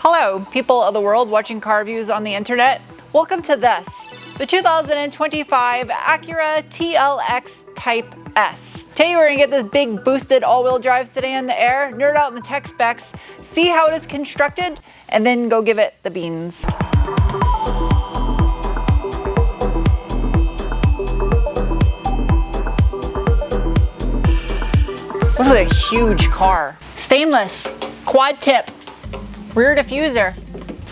Hello, people of the world watching car reviews on the internet. Welcome to this, the 2025 Acura TLX Type S. Today we're gonna get this big boosted all-wheel drive sedan in the air, nerd out in the tech specs, see how it is constructed, and then go give it the beans. This is a huge car. Stainless, quad tip, rear diffuser.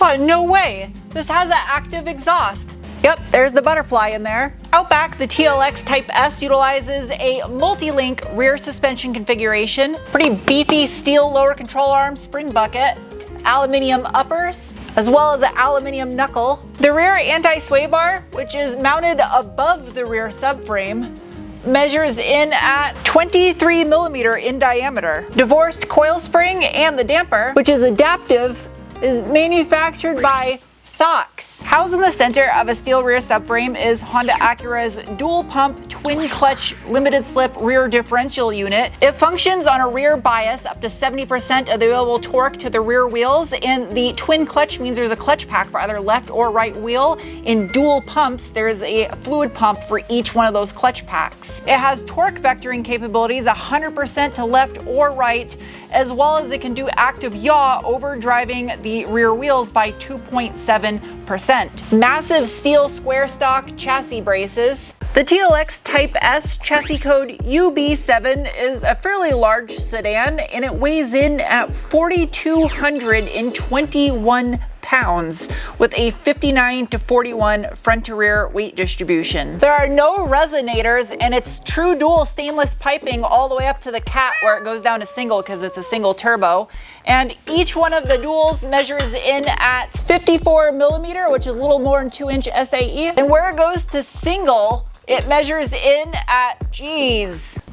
Oh, no way. This has an active exhaust. Yep, there's the butterfly in there. Out back, the TLX Type S utilizes a multi-link rear suspension configuration, pretty beefy steel lower control arm spring bucket, aluminium uppers, as well as an aluminium knuckle. The rear anti-sway bar, which is mounted above the rear subframe, measures in at 23 millimeter in diameter. Divorced coil spring and the damper, which is adaptive, is manufactured by Sox. Housed in the center of a steel rear subframe is Honda Acura's dual pump twin clutch limited slip rear differential unit. It functions on a rear bias up to 70% of the available torque to the rear wheels, and the twin clutch means there's a clutch pack for either left or right wheel. In dual pumps, there's a fluid pump for each one of those clutch packs. It has torque vectoring capabilities 100% to left or right, as well as it can do active yaw, overdriving the rear wheels by 2.7%. Massive steel square stock chassis braces. The TLX Type S chassis code UB7 is a fairly large sedan, and it weighs in at 4,221 pounds with a 59 to 41 front to rear weight distribution. There are no resonators, and it's true dual stainless piping all the way up to the cat where it goes down to single because it's a single turbo. And each one of the duals measures in at 54 millimeter, which is a little more than 2-inch SAE. And where it goes to single, it measures in at,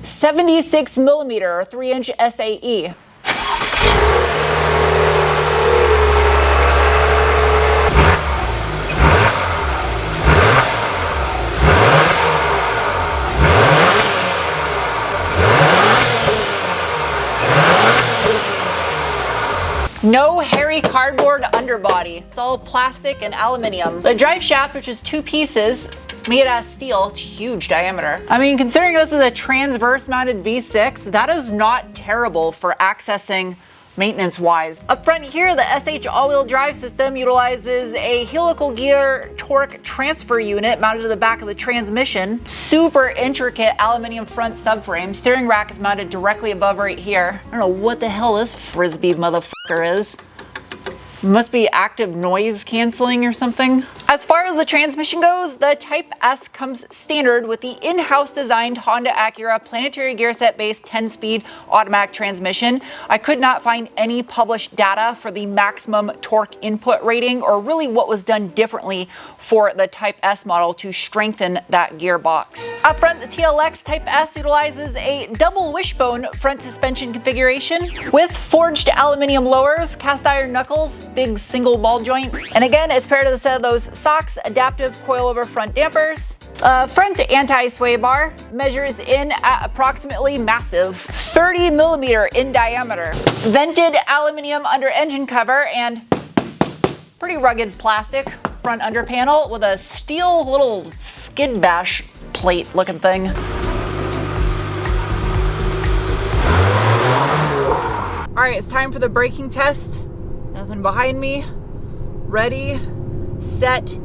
76 millimeter or 3-inch SAE. No hairy cardboard underbody. It's all plastic and aluminium. The drive shaft, which is two pieces, made out of steel. It's huge diameter. I mean, considering this is a transverse mounted V6, that is not terrible for accessing maintenance-wise. Up front here, the SH all-wheel drive system utilizes a helical gear torque transfer unit mounted to the back of the transmission. Super intricate aluminium front subframe. Steering rack is mounted directly above right here. I don't know what the hell this frisbee motherfucker is. Must be active noise canceling or something. As far as the transmission goes, the Type S comes standard with the in-house designed Honda Acura planetary gear set based 10-speed automatic transmission. I could not find any published data for the maximum torque input rating or really what was done differently for the Type S model to strengthen that gearbox. Up front, the TLX Type S utilizes a double wishbone front suspension configuration with forged aluminium lowers, cast iron knuckles, big single ball joint. And again, it's paired with a set of those Sox adaptive coilover front dampers. Front anti-sway bar measures in at approximately massive 30 millimeter in diameter. Vented aluminium under engine cover and pretty rugged plastic front under panel with a steel little skid bash plate looking thing. All right, it's time for the braking test. Nothing behind me. Ready, set,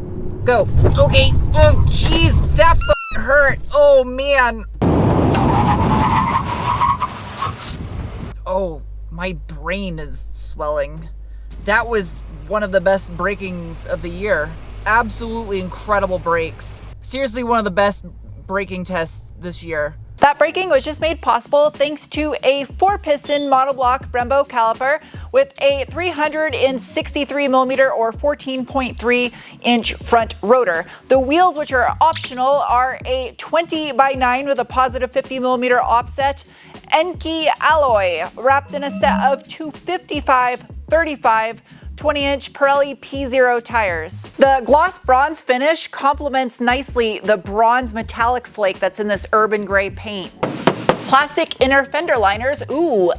go. Okay. Oh, jeez, that f***ing hurt. Oh, man. Oh, my brain is swelling. That was one of the best brakings of the year. Absolutely incredible brakes. Seriously, one of the best braking tests this year. That braking was just made possible thanks to a 4-piston monoblock Brembo caliper with a 363 millimeter or 14.3-inch front rotor. The wheels, which are optional, are a 20x9 with a positive 50 millimeter offset Enki alloy wrapped in a set of two 55/35 20-inch Pirelli P0 tires. The gloss bronze finish complements nicely the bronze metallic flake that's in this urban gray paint. Plastic inner fender liners,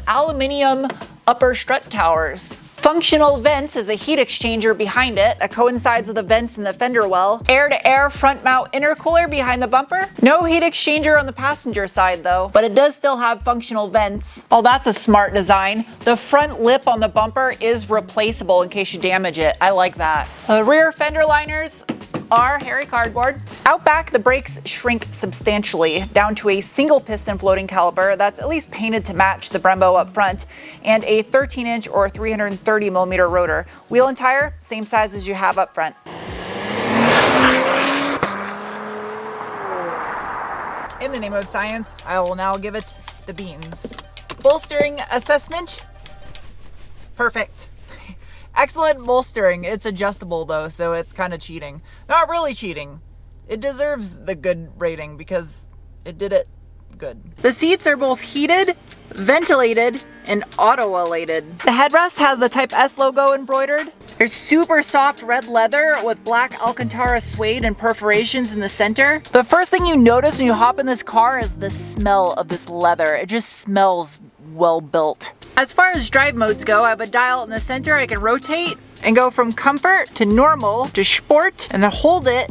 aluminium upper strut towers. Functional vents is a heat exchanger behind it that coincides with the vents in the fender well. Air-to-air front mount intercooler behind the bumper. No heat exchanger on the passenger side though, but it does still have functional vents. Oh, that's a smart design. The front lip on the bumper is replaceable in case you damage it. I like that. The rear fender liners are hairy cardboard. Out back, the brakes shrink substantially down to a single piston floating caliper that's at least painted to match the Brembo up front, and a 13-inch or 330mm rotor. Wheel and tire, same size as you have up front. In the name of science, I will now give it the beans. Bolstering assessment, perfect. Excellent bolstering. It's adjustable though, so it's kind of cheating. Not really cheating. It deserves the good rating because it did it good. The seats are both heated, ventilated, and auto-elated. The headrest has the Type S logo embroidered. There's super soft red leather with black Alcantara suede and perforations in the center. The first thing you notice when you hop in this car is the smell of this leather. It just smells well built. As far as drive modes go, I have a dial in the center I can rotate and go from comfort to normal to sport, and then hold it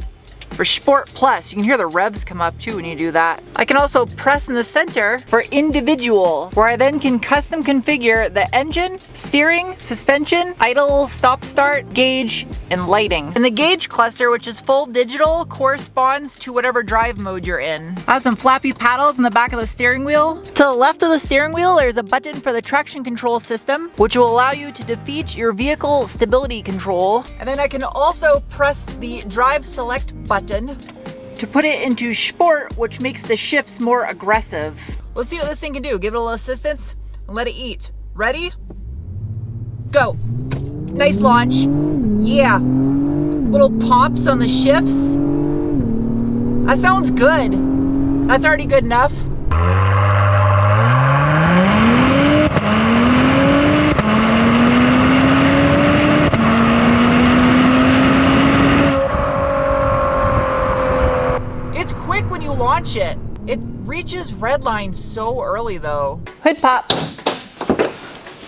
for Sport Plus. You can hear the revs come up too when you do that. I can also press in the center for individual, where I then can custom configure the engine, steering, suspension, idle, stop start, gauge, and lighting. And the gauge cluster, which is full digital, corresponds to whatever drive mode you're in. I have some flappy paddles in the back of the steering wheel. To the left of the steering wheel, there's a button for the traction control system, which will allow you to defeat your vehicle stability control. And then I can also press the drive select button to put it into sport, which makes the shifts more aggressive. Let's see what this thing can do. Give it a little assistance and let it eat. Ready? Go. Nice launch. Yeah. Little pops on the shifts. That sounds good. That's already good enough. Launch it. It reaches redline so early though. Hood pop.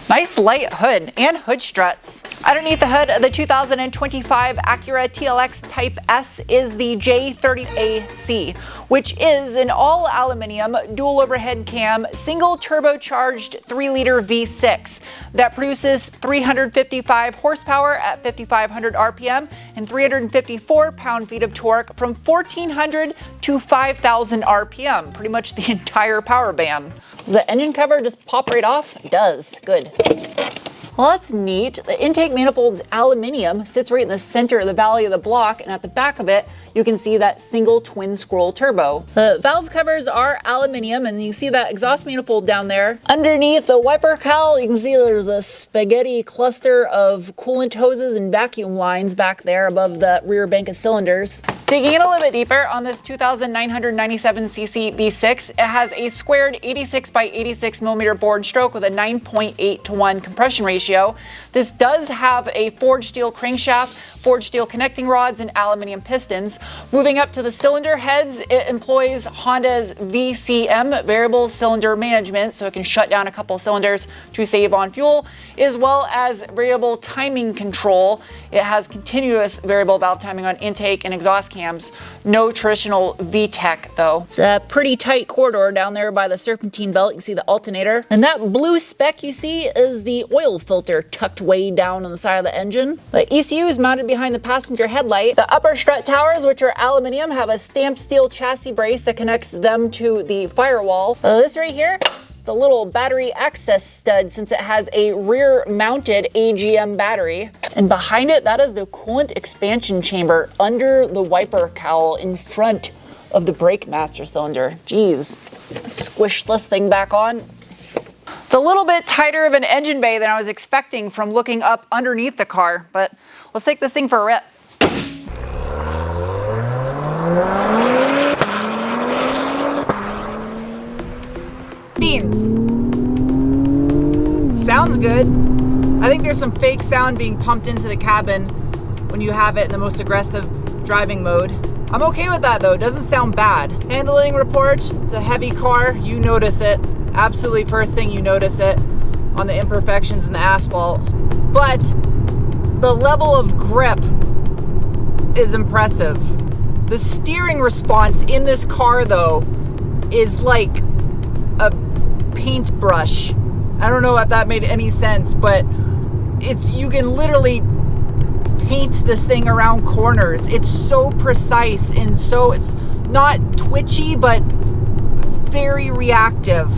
Nice light hood and hood struts. Underneath the hood of the 2025 Acura TLX Type S is the J30AC, which is an all aluminum dual overhead cam single turbocharged 3-liter V6 that produces 355 horsepower at 5,500 RPM and 354 pound-feet of torque from 1,400 to 5,000 RPM, pretty much the entire power band. Does the engine cover just pop right off? It does. Good. Well, that's neat. The intake manifold's aluminium, sits right in the center of the valley of the block, and at the back of it, you can see that single twin scroll turbo. The valve covers are aluminium, and you see that exhaust manifold down there. Underneath the wiper cowl, you can see there's a spaghetti cluster of coolant hoses and vacuum lines back there above the rear bank of cylinders. Digging in a little bit deeper on this 2,997cc V6, it has a squared 86 by 86 millimeter board stroke with a 9.8 to 1 compression ratio. This does have a forged steel crankshaft, forged steel connecting rods, and aluminum pistons. Moving up to the cylinder heads, it employs Honda's VCM, variable cylinder management, so it can shut down a couple cylinders to save on fuel, as well as variable timing control. It has continuous variable valve timing on intake and exhaust cams. No traditional VTEC though. It's a pretty tight corridor down there by the serpentine belt. You can see the alternator. And that blue speck you see is the oil filter tucked way down on the side of the engine. The ECU is mounted behind the passenger headlight. The upper strut towers, which are aluminum, have a stamped steel chassis brace that connects them to the firewall. This right here, the little battery access stud, since it has a rear mounted AGM battery. And behind it, that is the coolant expansion chamber under the wiper cowl in front of the brake master cylinder. Jeez, squish this thing back on. It's a little bit tighter of an engine bay than I was expecting from looking up underneath the car, but let's take this thing for a rip. Beans. Sounds good. I think there's some fake sound being pumped into the cabin when you have it in the most aggressive driving mode. I'm okay with that though, it doesn't sound bad. Handling report, it's a heavy car, you notice it. Absolutely first thing you notice it on the imperfections in the asphalt. but the level of grip is impressive. The steering response in this car, though, is like a paintbrush. I don't know if that made any sense, but you can literally paint this thing around corners. It's so precise and it's not twitchy, but very reactive.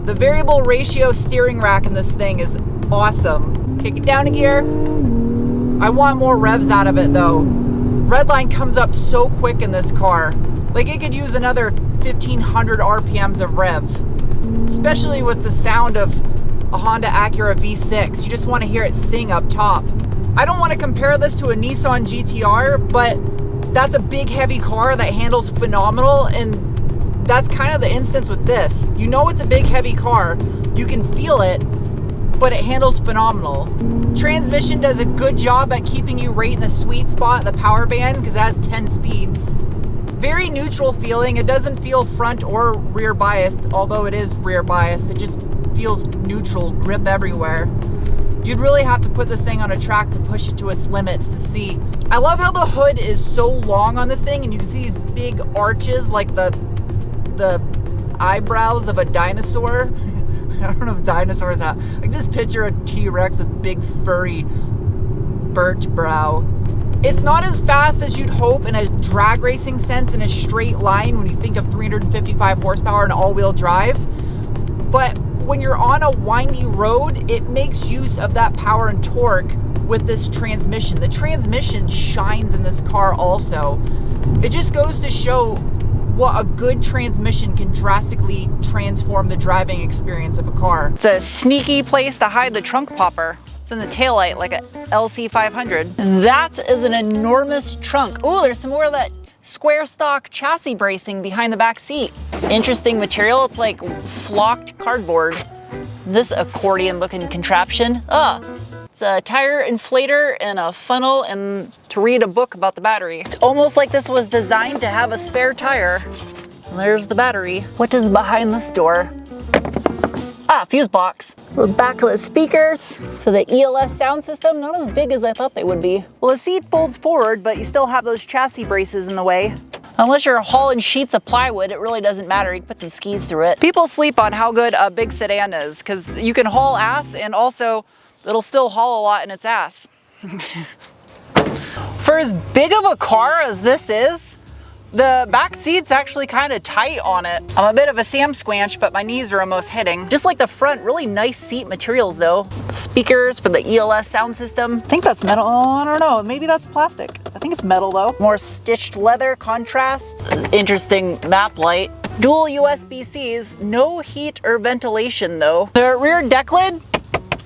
The variable ratio steering rack in this thing is awesome. Kick it down a gear. I want more revs out of it though. Redline comes up so quick in this car. Like it could use another 1500 RPMs of rev. Especially with the sound of a Honda Acura V6. You just want to hear it sing up top. I don't want to compare this to a Nissan GTR, but that's a big heavy car that handles phenomenal, and that's kind of the instance with this. You know it's a big heavy car, you can feel it, but it handles phenomenal. Transmission does a good job at keeping you right in the sweet spot, the power band, because it has 10 speeds. Very neutral feeling. It doesn't feel front or rear biased, although it is rear biased. It just feels neutral, grip everywhere. You'd really have to put this thing on a track to push it to its limits to see. I love how the hood is so long on this thing, and you can see these big arches like the eyebrows of a dinosaur. I don't know if dinosaurs have. I just picture a T-Rex with big furry birch brow. It's not as fast as you'd hope in a drag racing sense in a straight line when you think of 355 horsepower and all-wheel drive. But when you're on a windy road, it makes use of that power and torque with this transmission. The transmission shines in this car also. It just goes to show what a good transmission can drastically transform the driving experience of a car. It's a sneaky place to hide the trunk popper. It's in the taillight like a LC500. And that is an enormous trunk. Oh, there's some more of that square stock chassis bracing behind the back seat. Interesting material. It's like flocked cardboard. This accordion looking contraption. It's a tire inflator and a funnel and to read a book about the battery. It's almost like this was designed to have a spare tire. And there's the battery. What is behind this door? Fuse box. With backlit speakers. So the ELS sound system, not as big as I thought they would be. Well, the seat folds forward, but you still have those chassis braces in the way. Unless you're hauling sheets of plywood, it really doesn't matter. You can put some skis through it. People sleep on how good a big sedan is, because you can haul ass and also it'll still haul a lot in its ass. For as big of a car as this is, the back seat's actually kind of tight on it. I'm a bit of a Sam squanch, but my knees are almost hitting. Just like the front, really nice seat materials though. Speakers for the ELS sound system. I think that's metal. Oh, I don't know. Maybe that's plastic. I think it's metal though. More stitched leather contrast. Interesting map light. Dual USB-Cs. No heat or ventilation though. The rear deck lid,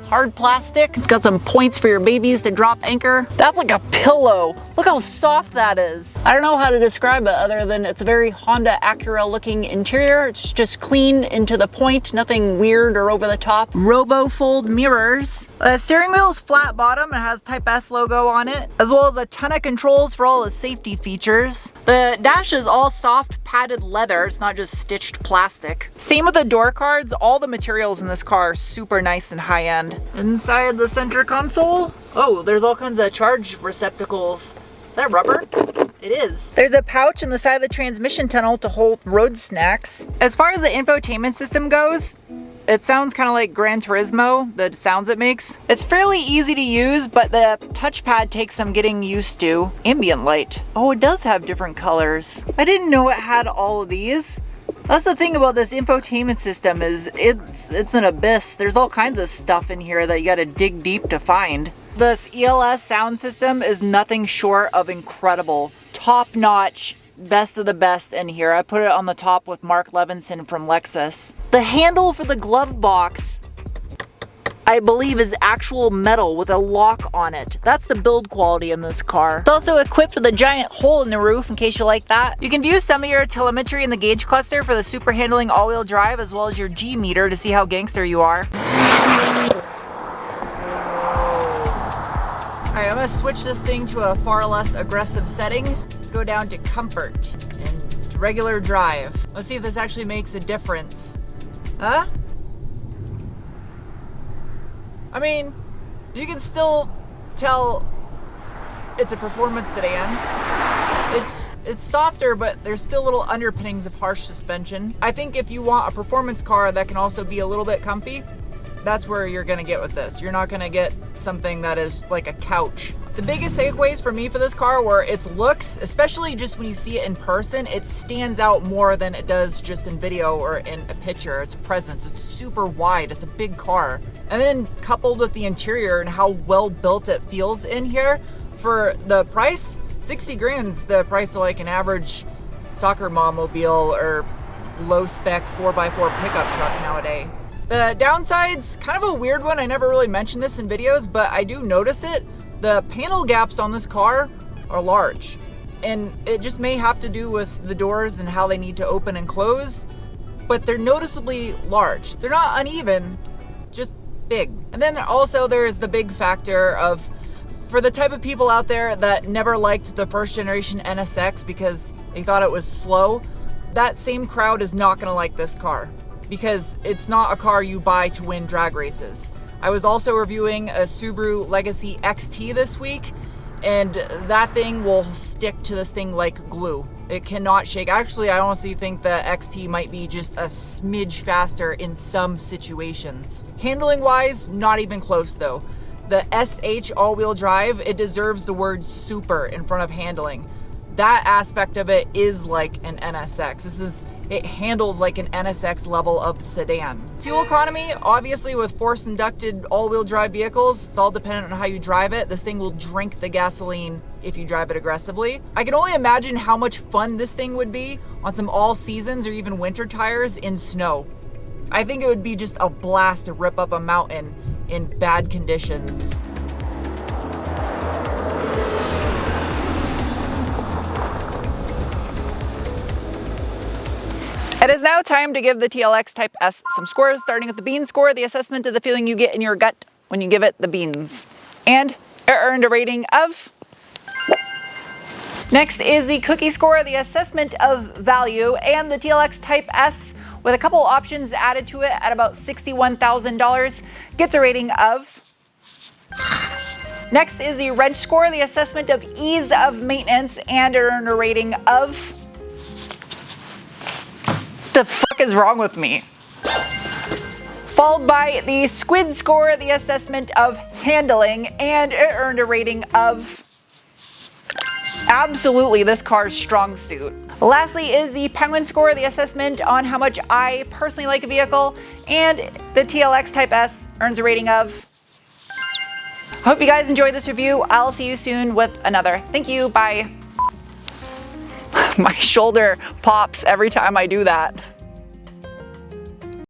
hard plastic. It's got some points for your babies to drop anchor. That's like a pillow. Look how soft that is. I don't know how to describe it other than it's a very Honda Acura looking interior. It's just clean and to the point, nothing weird or over the top. Robo fold mirrors. The steering wheel is flat bottom. It has Type S logo on it, as well as a ton of controls for all the safety features. The dash is all soft padded leather. It's not just stitched plastic. Same with the door cards. All the materials in this car are super nice and high end. Inside the center console, there's all kinds of charge receptacles. Is that rubber? It is. There's a pouch in the side of the transmission tunnel to hold road snacks. As far as the infotainment system goes, it sounds kind of like Gran Turismo, the sounds it makes. It's fairly easy to use, but the touchpad takes some getting used to. Ambient light. Oh, it does have different colors. I didn't know it had all of these. That's the thing about this infotainment system is it's an abyss. There's all kinds of stuff in here that you gotta dig deep to find. This ELS sound system is nothing short of incredible. Top notch, best of the best in here. I put it on the top with Mark Levinson from Lexus. The handle for the glove box, I believe, is actual metal with a lock on it. That's the build quality in this car. It's also equipped with a giant hole in the roof in case you like that. You can view some of your telemetry in the gauge cluster for the super handling all-wheel drive, as well as your G meter to see how gangster you are. Alright, I'm gonna switch this thing to a far less aggressive setting. Let's go down to comfort and regular drive. Let's see if this actually makes a difference. Huh? I mean, you can still tell it's a performance sedan. It's softer, but there's still little underpinnings of harsh suspension. I think if you want a performance car that can also be a little bit comfy, that's where you're gonna get with this. You're not gonna get something that is like a couch. The biggest takeaways for me for this car were its looks, especially just when you see it in person, it stands out more than it does just in video or in a picture. Its presence, it's super wide, it's a big car. And then coupled with the interior and how well built it feels in here, for the price, 60 grand's the price of like an average soccer mom mobile or low spec 4x4 pickup truck nowadays. The downside's kind of a weird one. I never really mentioned this in videos, but I do notice it. The panel gaps on this car are large, and it just may have to do with the doors and how they need to open and close, but they're noticeably large. They're not uneven, just big. And then also there's the big factor of, for the type of people out there that never liked the first generation NSX because they thought it was slow, that same crowd is not gonna like this car because it's not a car you buy to win drag races. I was also reviewing a Subaru Legacy XT this week, and that thing will stick to this thing like glue. It cannot shake. Actually, I honestly think the XT might be just a smidge faster in some situations. Handling wise, not even close though. The SH all-wheel drive, it deserves the word super in front of handling. That aspect of it is like an NSX. It handles like an NSX level of sedan. Fuel economy, obviously with force inducted all-wheel drive vehicles, it's all dependent on how you drive it. This thing will drink the gasoline if you drive it aggressively. I can only imagine how much fun this thing would be on some all seasons or even winter tires in snow. I think it would be just a blast to rip up a mountain in bad conditions. It is now time to give the TLX Type S some scores, starting with the bean score, the assessment of the feeling you get in your gut when you give it the beans. And it earned a rating of... Next is the cookie score, the assessment of value, and the TLX Type S, with a couple options added to it at about $61,000, gets a rating of... Next is the wrench score, the assessment of ease of maintenance, and it earned a rating of... What the fuck is wrong with me? Followed by the squid score, the assessment of handling, and it earned a rating of... Absolutely this car's strong suit. Lastly is the penguin score, the assessment on how much I personally like a vehicle, and the TLX Type S earns a rating of... Hope you guys enjoyed this review. I'll see you soon with another. Thank you, bye. My shoulder pops every time I do that.